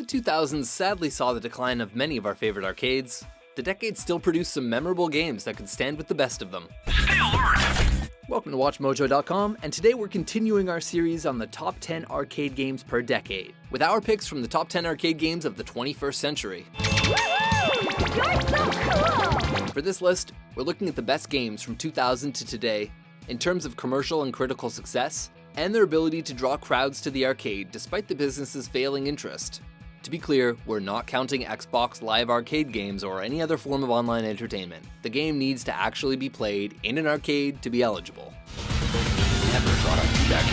the 2000s sadly saw the decline of many of our favorite arcades, the decade still produced some memorable games that could stand with the best of them. Stay alert! Welcome to WatchMojo.com, and today we're continuing our series on the top 10 arcade games per decade, with our picks from the top 10 arcade games of the 21st century. Woohoo! You're so cool! For this list, we're looking at the best games from 2000 to today in terms of commercial and critical success, and their ability to draw crowds to the arcade despite the business's failing interest. To be clear, we're not counting Xbox Live Arcade games or any other form of online entertainment. The game needs to actually be played in an arcade to be eligible. Never thought I'd be back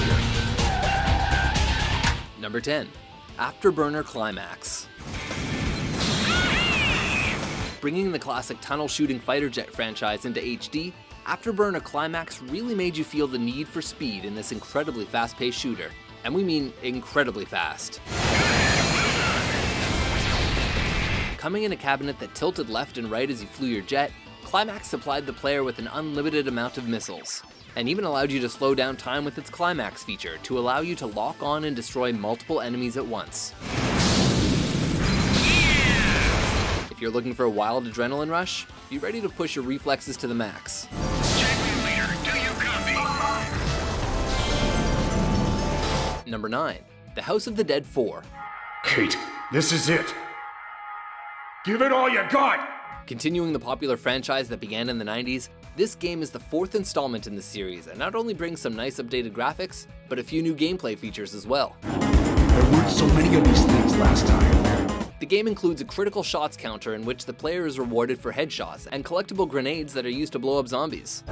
here. Number 10. Afterburner Climax. Bringing the classic tunnel shooting fighter jet franchise into HD, Afterburner Climax really made you feel the need for speed in this incredibly fast-paced shooter. And we mean incredibly fast. Coming in a cabinet that tilted left and right as you flew your jet, Climax supplied the player with an unlimited amount of missiles, and even allowed you to slow down time with its Climax feature to allow you to lock on and destroy multiple enemies at once. If you're looking for a wild adrenaline rush, be ready to push your reflexes to the max. Checkmate leader, do you copy? Number 9. The House of the Dead 4. Kate, this is it. Give it all you got! Continuing the popular franchise that began in the 90s, this game is the 4th installment in the series and not only brings some nice updated graphics, but a few new gameplay features as well. There weren't so many of these things last time. The game includes a critical shots counter in which the player is rewarded for headshots and collectible grenades that are used to blow up zombies.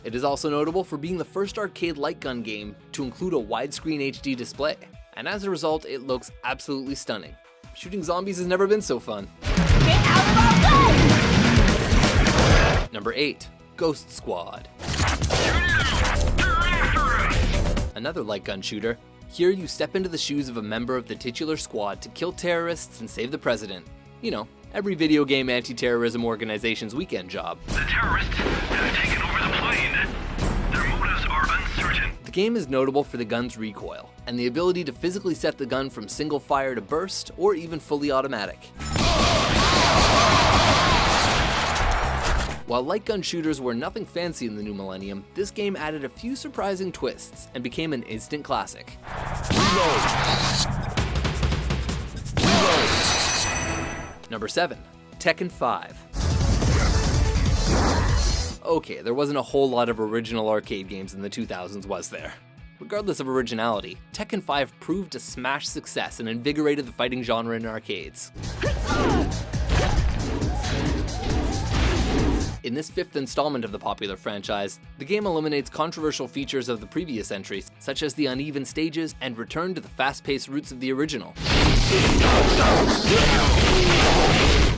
It is also notable for being the first arcade light gun game to include a widescreen HD display, and as a result, it looks absolutely stunning. Shooting zombies has never been so fun. Get out of our way! Number 8. Ghost Squad. Another light gun shooter. Here you step into the shoes of a member of the titular squad to kill terrorists and save the president. You know, every video game anti-terrorism organization's weekend job. The terrorists have taken over the plane. Their motives are uncertain. The game is notable for the gun's recoil, and the ability to physically set the gun from single fire to burst, or even fully automatic. While light gun shooters were nothing fancy in the new millennium, this game added a few surprising twists and became an instant classic. Reload. Number 7. Tekken 5. Okay, there wasn't a whole lot of original arcade games in the 2000s, was there? Regardless of originality, Tekken 5 proved a smash success and invigorated the fighting genre in arcades. In this 5th installment of the popular franchise, the game eliminates controversial features of the previous entries, such as the uneven stages and return to the fast-paced roots of the original.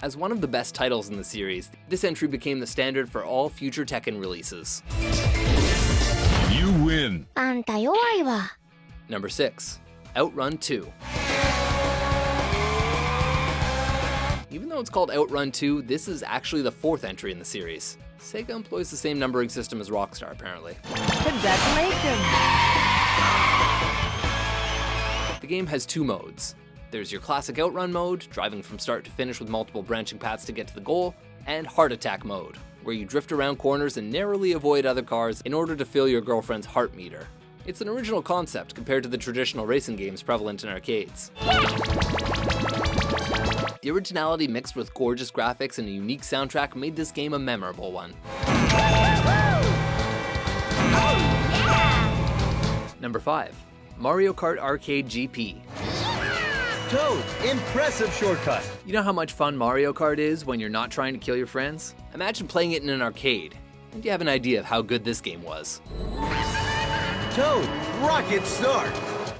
As one of the best titles in the series, this entry became the standard for all future Tekken releases. You win. あんた弱いわ。 Number 6. OutRun 2. Even though it's called OutRun 2, this is actually the 4th entry in the series. Sega employs the same numbering system as Rockstar, apparently. Congratulations! The game has 2 modes. There's your classic outrun mode, driving from start to finish with multiple branching paths to get to the goal, and heart attack mode, where you drift around corners and narrowly avoid other cars in order to fill your girlfriend's heart meter. It's an original concept compared to the traditional racing games prevalent in arcades. The originality mixed with gorgeous graphics and a unique soundtrack made this game a memorable one. Number 5. Mario Kart Arcade GP. Toad, impressive shortcut. You know how much fun Mario Kart is when you're not trying to kill your friends? Imagine playing it in an arcade, and you have an idea of how good this game was. Toad, rocket start.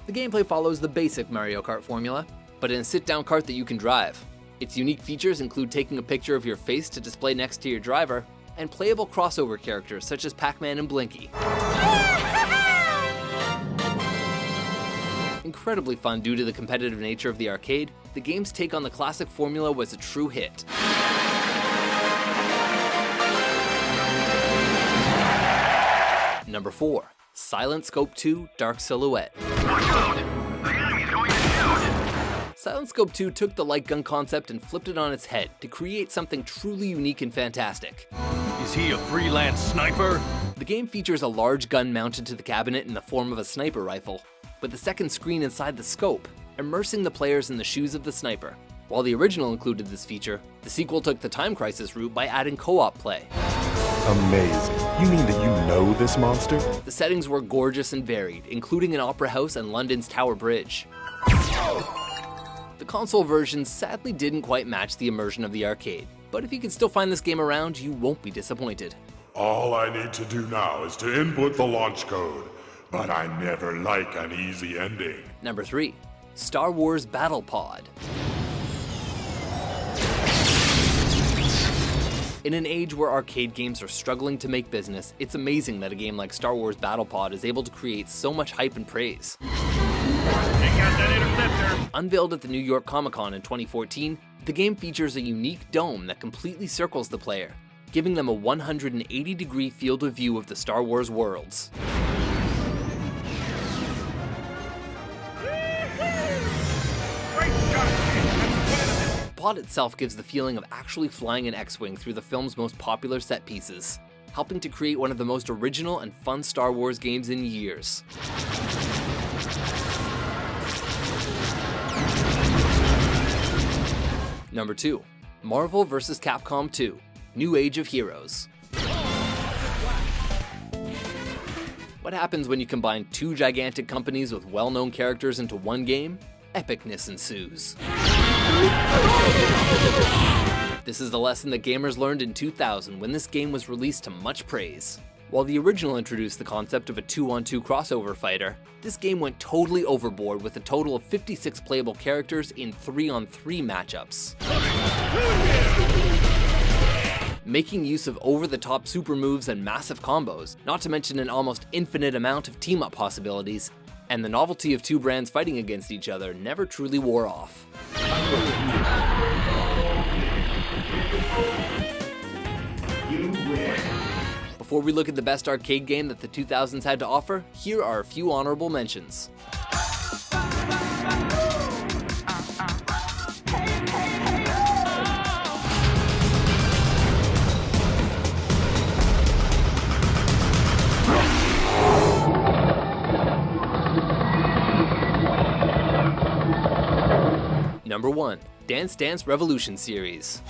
The gameplay follows the basic Mario Kart formula, but in a sit-down kart that you can drive. Its unique features include taking a picture of your face to display next to your driver, and playable crossover characters such as Pac-Man and Blinky. Incredibly fun due to the competitive nature of the arcade, the game's take on the classic formula was a true hit. Number 4. Silent Scope 2 Dark Silhouette. Watch out! The enemy's going to shoot! Silent Scope 2 took the light gun concept and flipped it on its head to create something truly unique and fantastic. Is he a freelance sniper? The game features a large gun mounted to the cabinet in the form of a sniper rifle, with a second screen inside the scope, immersing the players in the shoes of the sniper. While the original included this feature, the sequel took the Time Crisis route by adding co-op play. Amazing. You mean that you know this monster? The settings were gorgeous and varied, including an opera house and London's Tower Bridge. The console version sadly didn't quite match the immersion of the arcade, but if you can still find this game around, you won't be disappointed. All I need to do now is to input the launch code, but I never like an easy ending. Number 3. Star Wars Battle Pod. In an age where arcade games are struggling to make business, it's amazing that a game like Star Wars Battle Pod is able to create so much hype and praise. Unveiled at the New York Comic-Con in 2014, the game features a unique dome that completely circles the player, giving them a 180-degree field of view of the Star Wars worlds. The pod itself gives the feeling of actually flying an X-Wing through the film's most popular set pieces, helping to create one of the most original and fun Star Wars games in years. Number 2. Marvel vs. Capcom 2, New Age of Heroes. What happens when you combine two gigantic companies with well-known characters into one game? Epicness ensues. This is the lesson that gamers learned in 2000 when this game was released to much praise. While the original introduced the concept of a 2-on-2 crossover fighter, this game went totally overboard with a total of 56 playable characters in 3-on-3 matchups. Making use of over-the-top super moves and massive combos, not to mention an almost infinite amount of team-up possibilities, and the novelty of two brands fighting against each other never truly wore off. Before we look at the best arcade game that the 2000s had to offer, here are a few honorable mentions. Number 1, Dance Dance Revolution series.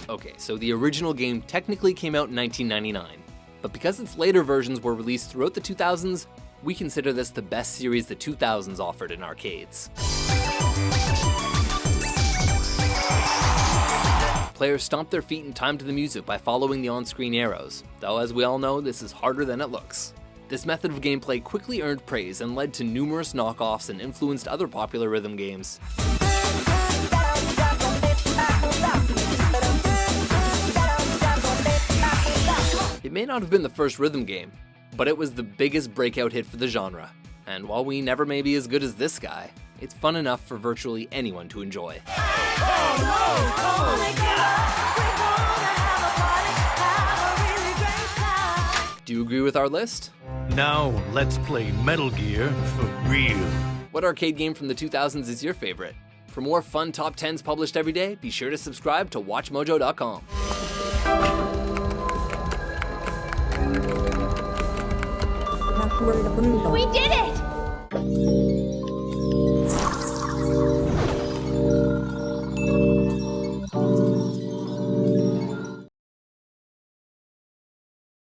Okay, so the original game technically came out in 1999, but because its later versions were released throughout the 2000s, we consider this the best series the 2000s offered in arcades. Players stomp their feet in time to the music by following the on-screen arrows, though as we all know, this is harder than it looks. This method of gameplay quickly earned praise and led to numerous knockoffs and influenced other popular rhythm games. It may not have been the first rhythm game, but it was the biggest breakout hit for the genre. And while we never may be as good as this guy, it's fun enough for virtually anyone to enjoy. Do you agree with our list? Now let's play Metal Gear for real. What arcade game from the 2000s is your favorite? For more fun top 10s published every day, be sure to subscribe to WatchMojo.com. We did it!